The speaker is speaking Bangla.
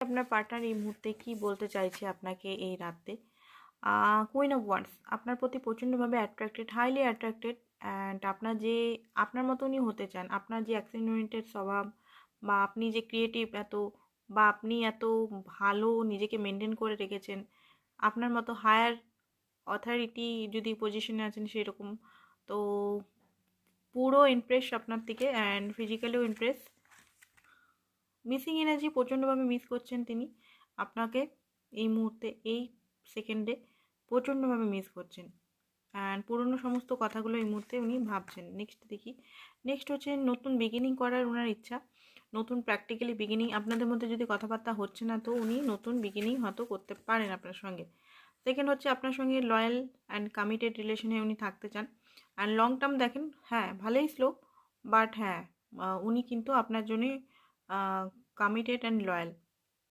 আপনার পার্টনার এই মুহূর্তে কি বলতে চাইছে আপনাকে এই রাতে। কুইন অফ ওয়ান্ডস আপনার প্রতি প্রচণ্ডভাবে অ্যাট্রাক্টেড, হাইলি অ্যাট্রাক্টেড, অ্যান্ড আপনার মতো উনি হতে চান। আপনার যে অ্যাক্সিডেন্টেড স্বভাব, বা আপনি যে ক্রিয়েটিভ এত, বা আপনি এত ভালো নিজেকে মেনটেন করে রেখেছেন, আপনার মতো হায়ার অথরিটি যদি পজিশনে আছেন সেরকম, তো পুরো ইমপ্রেস আপনার থেকে, অ্যান্ড ফিজিক্যালিও ইমপ্রেস। মিসিং এনার্জি প্রচণ্ডভাবে মিস করছেন তিনি আপনাকে এই মুহূর্তে, এই সেকেন্ডে প্রচণ্ডভাবে মিস করছেন। অ্যান্ড পুরনো সমস্ত কথাগুলো এই মুহূর্তে উনি ভাবছেন। নেক্সট দেখি, নেক্সট হচ্ছে নতুন বিগিনিং করার ওনার ইচ্ছা, নতুন প্র্যাকটিক্যালি বিগিনিং। আপনাদের মধ্যে যদি কথাবার্তা হচ্ছে না, তো উনি নতুন বিগিনিং হয়তো করতে পারেন আপনার সঙ্গে। সেকেন্ড হচ্ছে আপনার সঙ্গে লয়াল অ্যান্ড কমিটেড রিলেশনে উনি থাকতে চান। অ্যান্ড লং টার্ম দেখেন, হ্যাঁ ভালোই স্লো, বাট হ্যাঁ উনি কিন্তু আপনার জন্যে কমিটেড অ্যান্ড লয়াল।